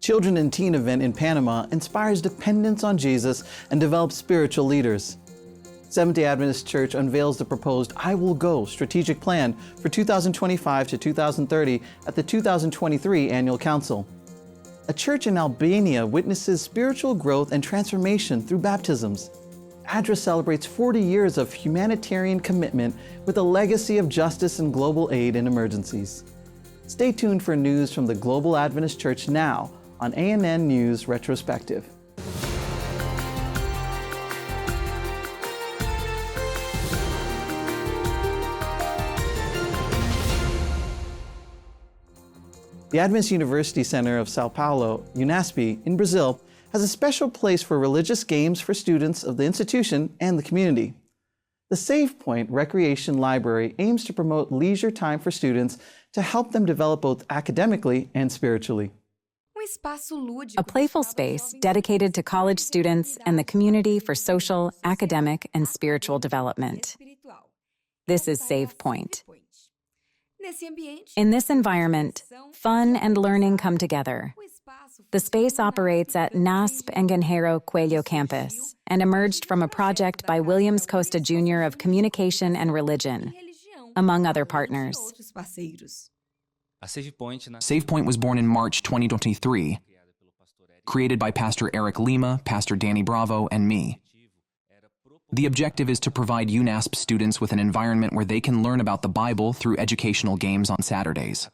Children and Teen event in Panama inspires dependence on Jesus and develops spiritual leaders. Seventh-day Adventist Church unveils the proposed I Will Go strategic plan for 2025 to 2030 at the 2023 Annual Council. A church in Albania witnesses spiritual growth and transformation through baptisms. ADRA celebrates 40 years of humanitarian commitment with a legacy of justice and global aid in emergencies. Stay tuned for news from the Global Adventist Church now on ANN News Retrospective. The Adventist University Center of Sao Paulo, UNASP, in Brazil, has a special place for religious games for students of the institution and the community. The Save Point Recreation Library aims to promote leisure time for students to help them develop both academically and spiritually. A playful space dedicated to college students and the community for social, academic, and spiritual development. This is Save Point. In this environment, fun and learning come together. The space operates at NASP Engenheiro Coelho campus and emerged from a project by Williams Costa Jr. of Communication and Religion, among other partners. Save Point was born in March 2023, created by Pastor Eric Lima, Pastor Danny Bravo, and me. The objective is to provide UNASP students with an environment where they can learn about the Bible through educational games on Saturdays.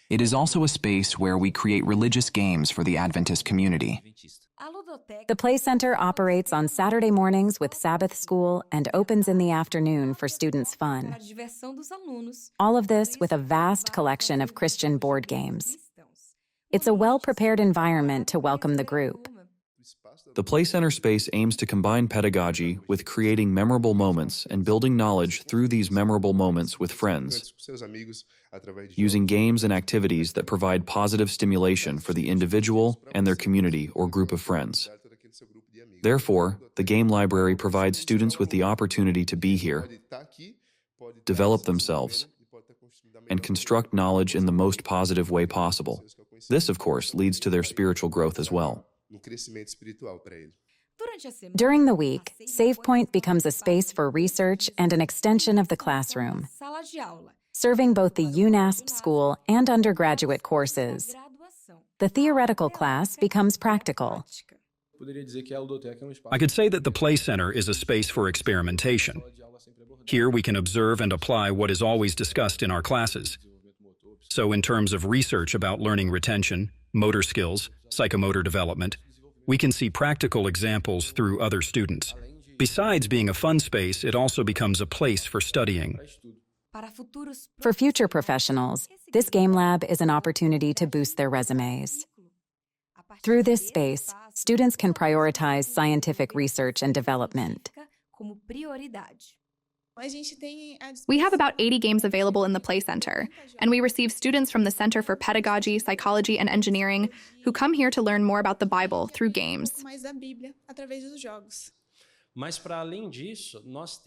It is also a space where we create religious games for the Adventist community. The Play Center operates on Saturday mornings with Sabbath school and opens in the afternoon for students' fun. All of this with a vast collection of Christian board games. It's a well-prepared environment to welcome the group. The Play Center space aims to combine pedagogy with creating memorable moments and building knowledge through these memorable moments with friends, using games and activities that provide positive stimulation for the individual and their community or group of friends. Therefore, the game library provides students with the opportunity to be here, develop themselves, and construct knowledge in the most positive way possible. This, of course, leads to their spiritual growth as well. During the week, Save Point becomes a space for research and an extension of the classroom, serving both the UNASP school and undergraduate courses. The theoretical class becomes practical. I could say that the Play Center is a space for experimentation. Here we can observe and apply what is always discussed in our classes. So in terms of research about learning retention, motor skills, psychomotor development, we can see practical examples through other students. Besides being a fun space, it also becomes a place for studying. For future professionals, this game lab is an opportunity to boost their resumes. Through this space, students can prioritize scientific research and development. We have about 80 games available in the Play Center, and we receive students from the Center for Pedagogy, Psychology, and Engineering who come here to learn more about the Bible through games.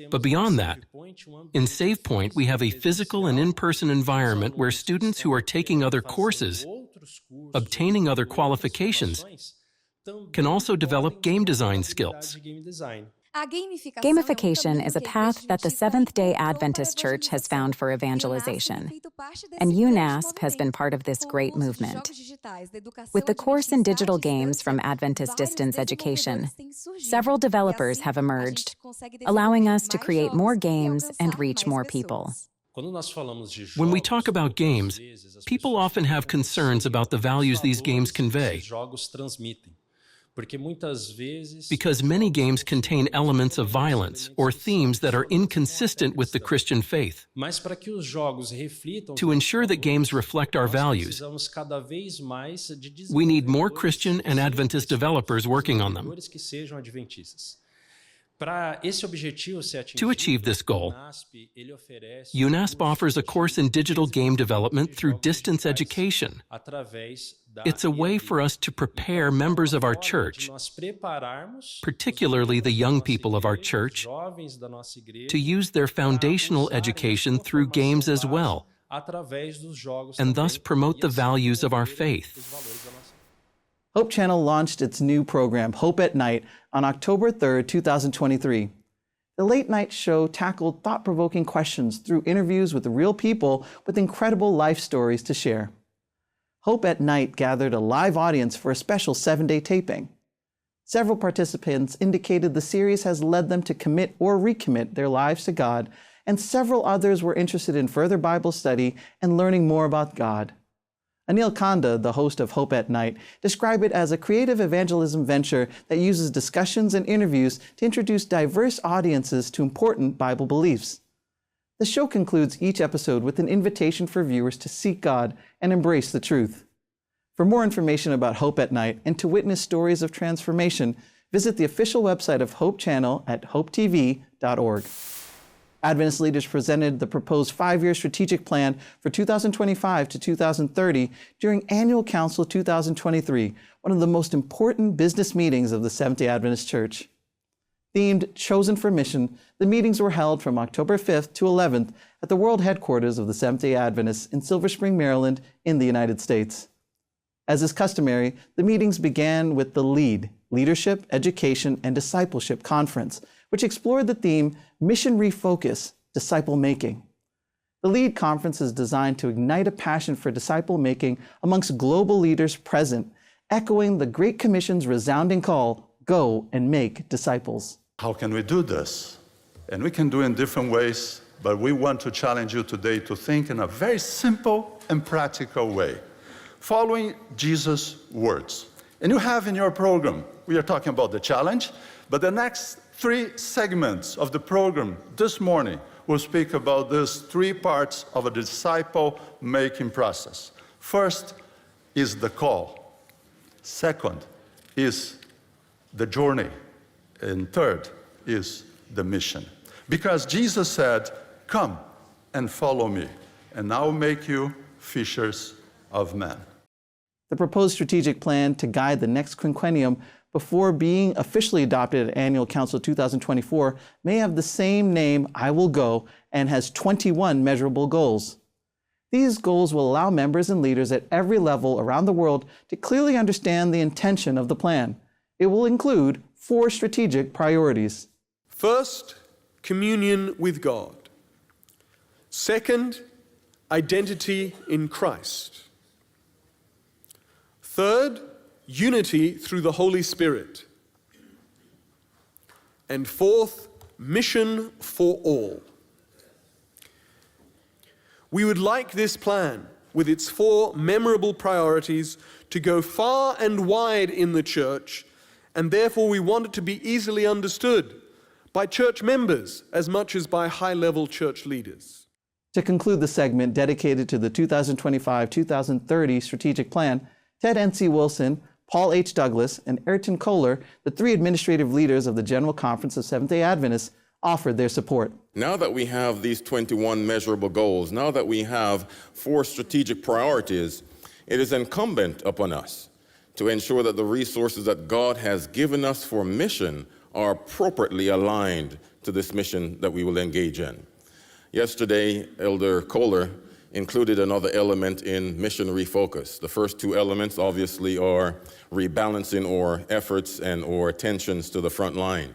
But beyond that, in Save Point, we have a physical and in-person environment where students who are taking other courses, obtaining other qualifications, can also develop game design skills. Gamification is a path that the Seventh-day Adventist Church has found for evangelization, and UNASP has been part of this great movement. With the course in digital games from Adventist Distance Education, several developers have emerged, allowing us to create more games and reach more people. When we talk about games, people often have concerns about the values these games convey, because many games contain elements of violence or themes that are inconsistent with the Christian faith. To ensure that games reflect our values, we need more Christian and Adventist developers working on them. To achieve this goal, UNASP offers a course in digital game development through distance education. It's a way for us to prepare members of our church, particularly the young people of our church, to use their foundational education through games as well, and thus promote the values of our faith. Hope Channel launched its new program, Hope at Night, on October 3rd, 2023. The late-night show tackled thought-provoking questions through interviews with real people with incredible life stories to share. Hope at Night gathered a live audience for a special 7-day taping. Several participants indicated the series has led them to commit or recommit their lives to God, and several others were interested in further Bible study and learning more about God. Anil Kanda, the host of Hope at Night, described it as a creative evangelism venture that uses discussions and interviews to introduce diverse audiences to important Bible beliefs. The show concludes each episode with an invitation for viewers to seek God and embrace the truth. For more information about Hope at Night and to witness stories of transformation, visit the official website of Hope Channel at hopetv.org. Adventist leaders presented the proposed 5-year strategic plan for 2025 to 2030 during Annual Council 2023, one of the most important business meetings of the Seventh-day Adventist Church. Themed Chosen for Mission, the meetings were held from October 5th to 11th at the world headquarters of the Seventh-day Adventists in Silver Spring, Maryland, in the United States. As is customary, the meetings began with the LEAD, Leadership, Education, and Discipleship Conference, which explored the theme Mission Refocus, Disciple Making. The LEAD conference is designed to ignite a passion for disciple making amongst global leaders present, echoing the Great Commission's resounding call, go and make disciples. How can we do this? And we can do it in different ways, but we want to challenge you today to think in a very simple and practical way, following Jesus' words. And you have in your program, we are talking about the challenge, but the next 3 segments of the program this morning will speak about these 3 parts of a disciple-making process. First is the call. Second is the journey. And third is the mission. Because Jesus said, come and follow me, and I'll make you fishers of men. The proposed strategic plan to guide the next quinquennium before being officially adopted at Annual Council 2024 may have the same name, I Will Go, and has 21 measurable goals. These goals will allow members and leaders at every level around the world to clearly understand the intention of the plan. It will include 4 strategic priorities. First, communion with God. Second, identity in Christ. Third, unity through the Holy Spirit. And fourth, mission for all. We would like this plan, with its 4 memorable priorities, to go far and wide in the church, and therefore we want it to be easily understood by church members as much as by high-level church leaders. To conclude the segment dedicated to the 2025-2030 strategic plan, Ted N.C. Wilson, Paul H. Douglas, and Ayrton Kohler, the 3 administrative leaders of the General Conference of Seventh-day Adventists, offered their support. Now that we have these 21 measurable goals, now that we have 4 strategic priorities, it is incumbent upon us to ensure that the resources that God has given us for mission are appropriately aligned to this mission that we will engage in. Yesterday, Elder Kohler included another element in mission refocus. The first 2 elements obviously are rebalancing our efforts and our attentions to the front line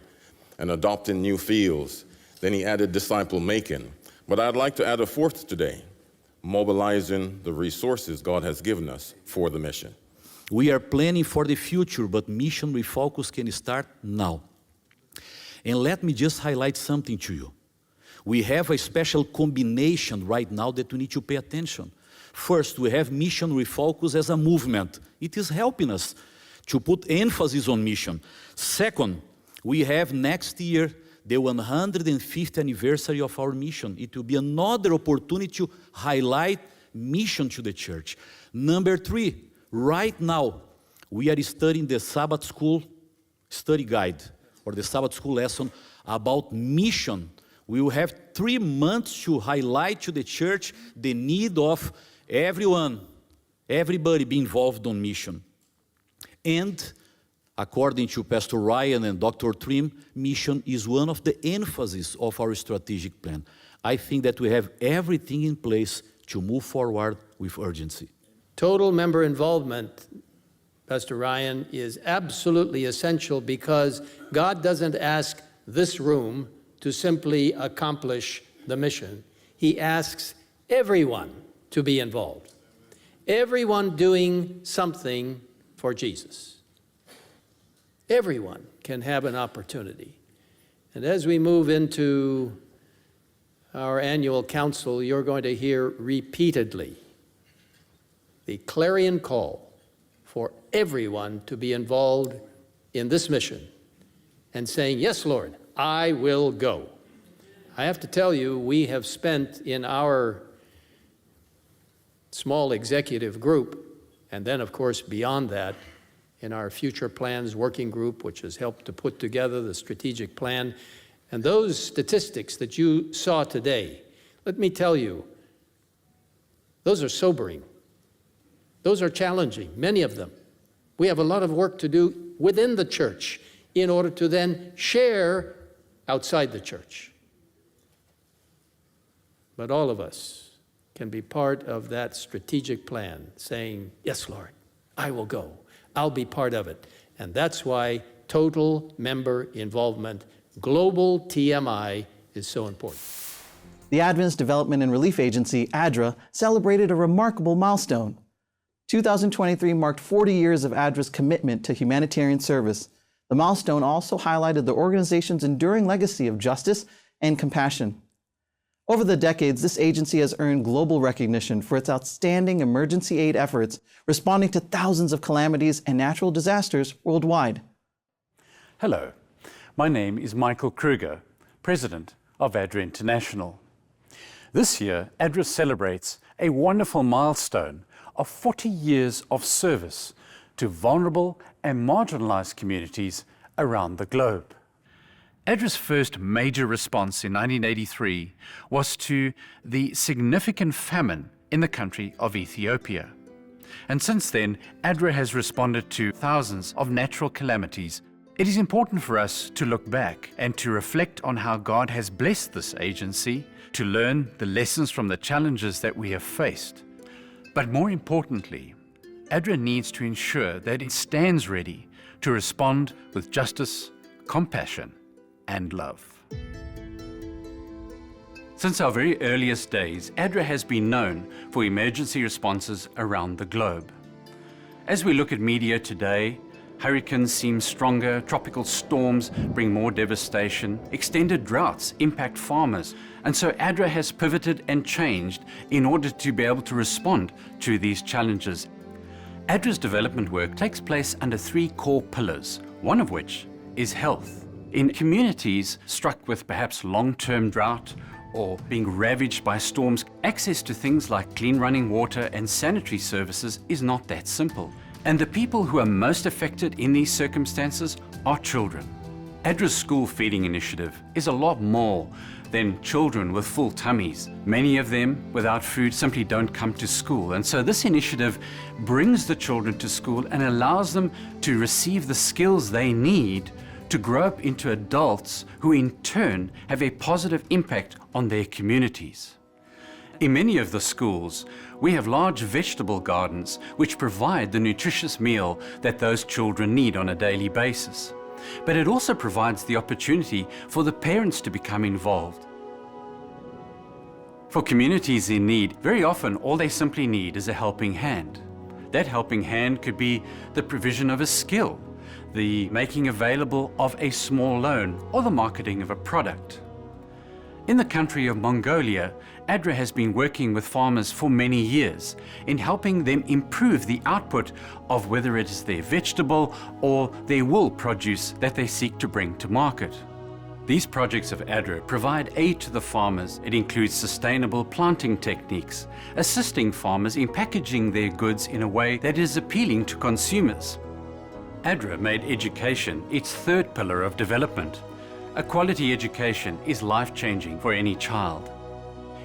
and adopting new fields. Then he added disciple making. But I'd like to add a 4th today, mobilizing the resources God has given us for the mission. We are planning for the future, but mission refocus can start now. And let me just highlight something to you. We have a special combination right now that we need to pay attention. First, we have mission refocus as a movement. It is helping us to put emphasis on mission. Second, we have next year the 150th anniversary of our mission. It will be another opportunity to highlight mission to the church. Number 3, right now, we are studying the Sabbath School study guide, or the Sabbath School lesson about mission. We will have 3 months to highlight to the church the need of everybody be involved on mission. And according to Pastor Ryan and Dr. Trim, mission is one of the emphases of our strategic plan. I think that we have everything in place to move forward with urgency. Total member involvement, Pastor Ryan, is absolutely essential because God doesn't ask this room to simply accomplish the mission. He asks everyone to be involved, everyone doing something for Jesus. Everyone can have an opportunity. And as we move into our annual council, you're going to hear repeatedly the clarion call for everyone to be involved in this mission and saying, yes, Lord, I will go. I have to tell you, we have spent in our small executive group, and then, of course, beyond that, in our future plans working group, which has helped to put together the strategic plan. And those statistics that you saw today, let me tell you, those are sobering. Those are challenging, many of them. We have a lot of work to do within the church in order to then share outside the church. But all of us can be part of that strategic plan, saying, yes, Lord, I will go. I'll be part of it. And that's why total member involvement, global TMI, is so important. The Adventist Development and Relief Agency, ADRA, celebrated a remarkable milestone. 2023 marked 40 years of ADRA's commitment to humanitarian service. The milestone also highlighted the organization's enduring legacy of justice and compassion. Over the decades, this agency has earned global recognition for its outstanding emergency aid efforts, responding to thousands of calamities and natural disasters worldwide. Hello, my name is Michael Kruger, President of ADRA International. This year, ADRA celebrates a wonderful milestone of 40 years of service to vulnerable and marginalized communities around the globe. ADRA's first major response in 1983 was to the significant famine in the country of Ethiopia. And since then, ADRA has responded to thousands of natural calamities. It is important for us to look back and to reflect on how God has blessed this agency, to learn the lessons from the challenges that we have faced. But more importantly, ADRA needs to ensure that it stands ready to respond with justice, compassion, and love. Since our very earliest days, ADRA has been known for emergency responses around the globe. As we look at media today, hurricanes seem stronger, tropical storms bring more devastation, extended droughts impact farmers, and so ADRA has pivoted and changed in order to be able to respond to these challenges. ADRA's development work takes place under three core pillars, one of which is health. In communities struck with perhaps long-term drought or being ravaged by storms, access to things like clean running water and sanitary services is not that simple. And the people who are most affected in these circumstances are children. ADRA's school feeding initiative is a lot more than children with full tummies. Many of them without food simply don't come to school. And so this initiative brings the children to school and allows them to receive the skills they need to grow up into adults who in turn have a positive impact on their communities. In many of the schools, we have large vegetable gardens which provide the nutritious meal that those children need on a daily basis. But it also provides the opportunity for the parents to become involved. For communities in need, very often all they simply need is a helping hand. That helping hand could be the provision of a skill, the making available of a small loan, or the marketing of a product. In the country of Mongolia, ADRA has been working with farmers for many years in helping them improve the output of whether it is their vegetable or their wool produce that they seek to bring to market. These projects of ADRA provide aid to the farmers. It includes sustainable planting techniques, assisting farmers in packaging their goods in a way that is appealing to consumers. ADRA made education its third pillar of development. A quality education is life-changing for any child.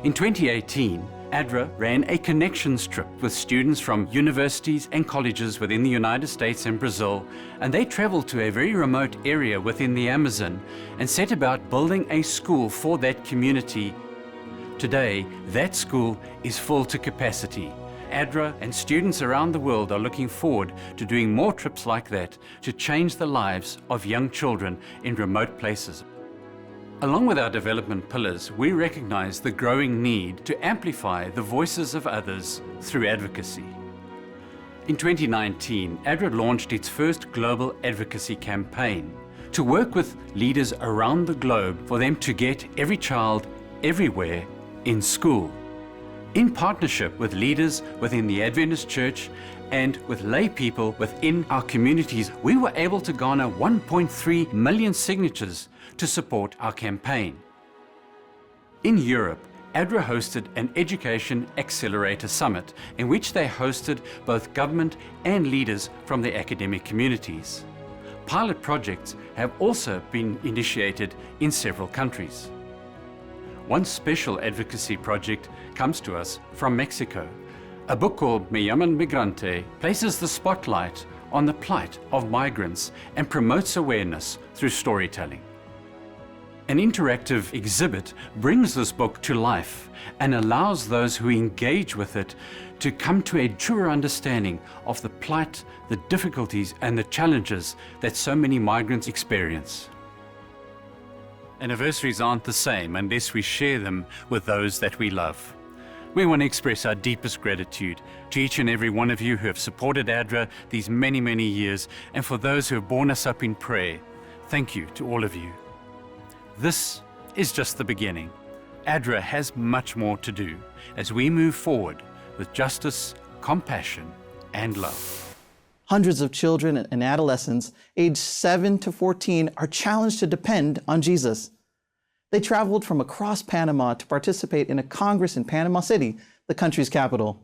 In 2018, ADRA ran a connections trip with students from universities and colleges within the United States and Brazil, and they traveled to a very remote area within the Amazon and set about building a school for that community. Today, that school is full to capacity. ADRA and students around the world are looking forward to doing more trips like that to change the lives of young children in remote places. Along with our development pillars, we recognize the growing need to amplify the voices of others through advocacy. In 2019, ADRA launched its first global advocacy campaign to work with leaders around the globe for them to get every child everywhere in school. In partnership with leaders within the Adventist Church and with lay people within our communities, we were able to garner 1.3 million signatures to support our campaign. In Europe, ADRA hosted an Education Accelerator Summit in which they hosted both government and leaders from the academic communities. Pilot projects have also been initiated in several countries. One special advocacy project comes to us from Mexico. A book called Me Llaman Migrante places the spotlight on the plight of migrants and promotes awareness through storytelling. An interactive exhibit brings this book to life and allows those who engage with it to come to a truer understanding of the plight, the difficulties, and the challenges that so many migrants experience. Anniversaries aren't the same unless we share them with those that we love. We want to express our deepest gratitude to each and every one of you who have supported ADRA these many, many years, and for those who have borne us up in prayer. Thank you to all of you. This is just the beginning. ADRA has much more to do as we move forward with justice, compassion, and love. Hundreds of children and adolescents aged 7 to 14 are challenged to depend on Jesus. They traveled from across Panama to participate in a congress in Panama City, the country's capital.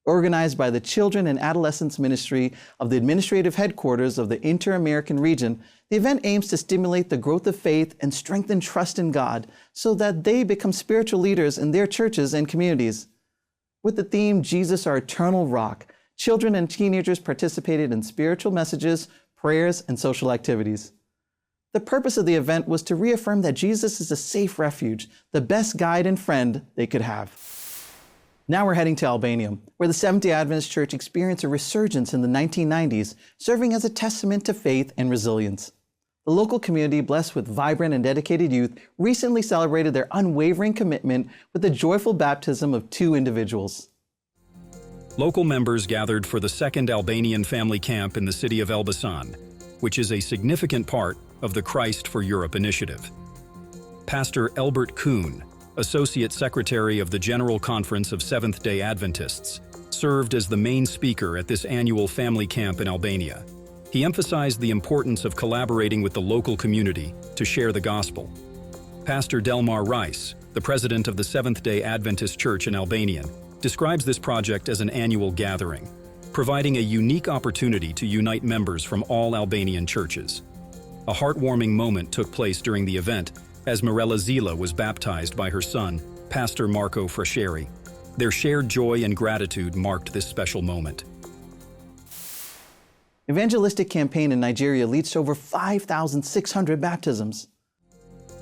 Organized by the Children and Adolescents Ministry of the administrative headquarters of the Inter-American region, the event aims to stimulate the growth of faith and strengthen trust in God so that they become spiritual leaders in their churches and communities. With the theme, Jesus, Our Eternal Rock, children and teenagers participated in spiritual messages, prayers, and social activities. The purpose of the event was to reaffirm that Jesus is a safe refuge, the best guide and friend they could have. Now we're heading to Albania, where the Seventh-day Adventist Church experienced a resurgence in the 1990s, serving as a testament to faith and resilience. The local community, blessed with vibrant and dedicated youth, recently celebrated their unwavering commitment with the joyful baptism of 2 individuals. Local members gathered for the second Albanian family camp in the city of Elbasan, which is a significant part of the Christ for Europe initiative. Pastor Elbert Kuhn, Associate Secretary of the General Conference of Seventh-day Adventists, served as the main speaker at this annual family camp in Albania. He emphasized the importance of collaborating with the local community to share the gospel. Pastor Delmar Rice, the president of the Seventh-day Adventist Church in Albania, describes this project as an annual gathering, providing a unique opportunity to unite members from all Albanian churches. A heartwarming moment took place during the event as Mirella Zila was baptized by her son, Pastor Marco Frasceri. Their shared joy and gratitude marked this special moment. Evangelistic campaign in Nigeria leads to over 5,600 baptisms.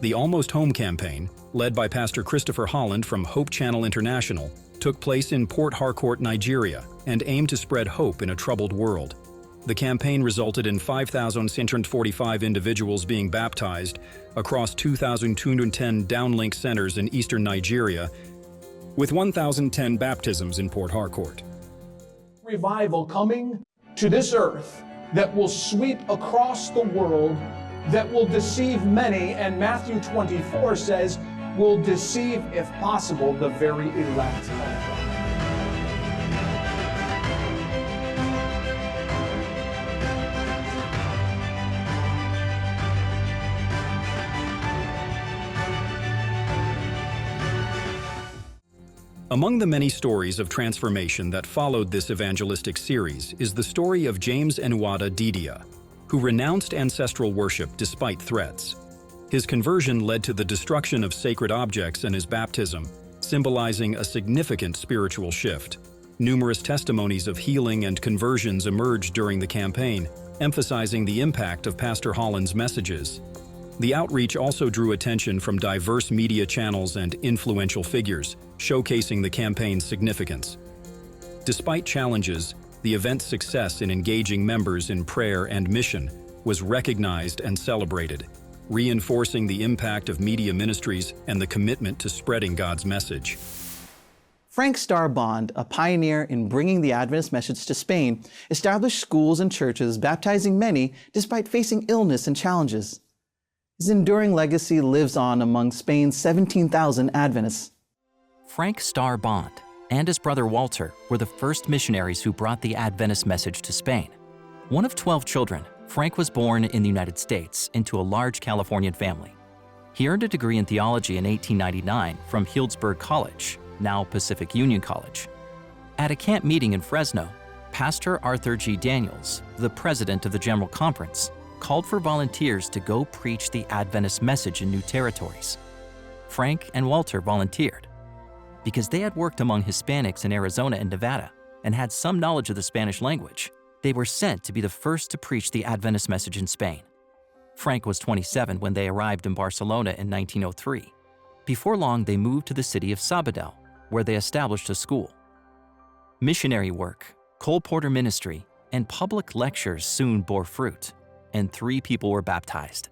The Almost Home campaign, led by Pastor Christopher Holland from Hope Channel International, took place in Port Harcourt, Nigeria, and aimed to spread hope in a troubled world. The campaign resulted in 5,645 individuals being baptized across 2,210 downlink centers in eastern Nigeria, with 1,010 baptisms in Port Harcourt. Revival coming to this earth that will sweep across the world, that will deceive many, and Matthew 24 says, will deceive, if possible, the very elect of God. Among the many stories of transformation that followed this evangelistic series is the story of James Enuada Didia, who renounced ancestral worship despite threats. His conversion led to the destruction of sacred objects and his baptism, symbolizing a significant spiritual shift. Numerous testimonies of healing and conversions emerged during the campaign, emphasizing the impact of Pastor Holland's messages. The outreach also drew attention from diverse media channels and influential figures, showcasing the campaign's significance. Despite challenges, the event's success in engaging members in prayer and mission was recognized and celebrated, reinforcing the impact of media ministries and the commitment to spreading God's message. Frank Starr Bond, a pioneer in bringing the Adventist message to Spain, established schools and churches, baptizing many despite facing illness and challenges. His enduring legacy lives on among Spain's 17,000 Adventists. Frank Starr Bond and his brother Walter were the first missionaries who brought the Adventist message to Spain. One of 12 children, Frank was born in the United States into a large Californian family. He earned a degree in theology in 1899 from Healdsburg College, now Pacific Union College. At a camp meeting in Fresno, Pastor Arthur G. Daniels, the president of the General Conference, called for volunteers to go preach the Adventist message in new territories. Frank and Walter volunteered. Because they had worked among Hispanics in Arizona and Nevada and had some knowledge of the Spanish language, they were sent to be the first to preach the Adventist message in Spain. Frank was 27 when they arrived in Barcelona in 1903. Before long, they moved to the city of Sabadell, where they established a school. Missionary work, colporteur ministry, and public lectures soon bore fruit, and 3 people were baptized.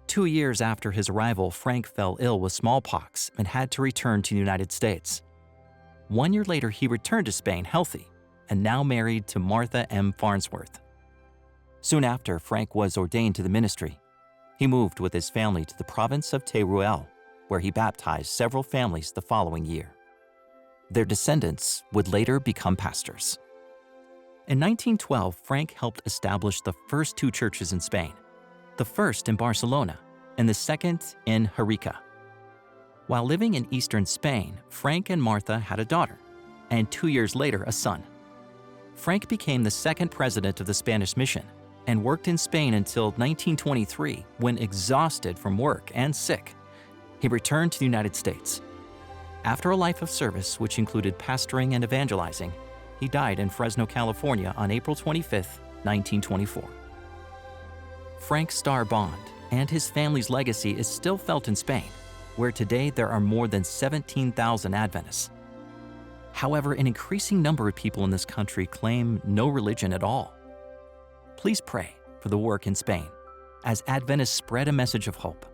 2 years after his arrival, Frank fell ill with smallpox and had to return to the United States. 1 year later, he returned to Spain healthy and now married to Martha M. Farnsworth. Soon after, Frank was ordained to the ministry. He moved with his family to the province of Teruel, where he baptized several families the following year. Their descendants would later become pastors. In 1912, Frank helped establish the first 2 churches in Spain, the first in Barcelona and the second in Jerica. While living in eastern Spain, Frank and Martha had a daughter, and 2 years later, a son. Frank became the second president of the Spanish mission and worked in Spain until 1923, when exhausted from work and sick, he returned to the United States. After a life of service, which included pastoring and evangelizing, he died in Fresno, California on April 25, 1924. Frank Starr Bond and his family's legacy is still felt in Spain, where today there are more than 17,000 Adventists. However, an increasing number of people in this country claim no religion at all. Please pray for the work in Spain as Adventists spread a message of hope.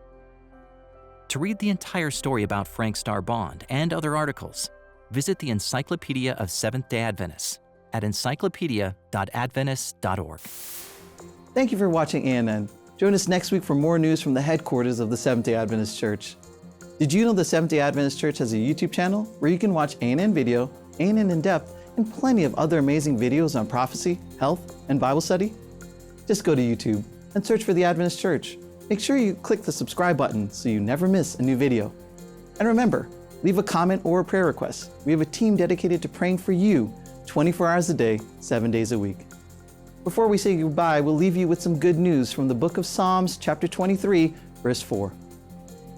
To read the entire story about Frank Starr Bond and other articles, visit the Encyclopedia of Seventh-day Adventists at encyclopedia.adventist.org. Thank you for watching ANN. Join us next week for more news from the headquarters of the Seventh-day Adventist Church. Did you know the Seventh-day Adventist Church has a YouTube channel where you can watch ANN Video, ANN In Depth, and plenty of other amazing videos on prophecy, health, and Bible study? Just go to YouTube and search for the Adventist Church. Make sure you click the subscribe button so you never miss a new video. And remember, leave a comment or a prayer request. We have a team dedicated to praying for you 24 hours a day, 7 days a week. Before we say goodbye, we'll leave you with some good news from the book of Psalms, chapter 23, verse 4.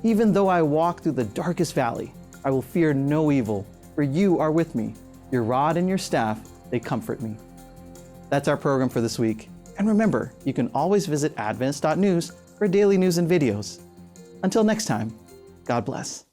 Even though I walk through the darkest valley, I will fear no evil, for you are with me. Your rod and your staff, they comfort me. That's our program for this week. And remember, you can always visit adventist.news for daily news and videos. Until next time, God bless.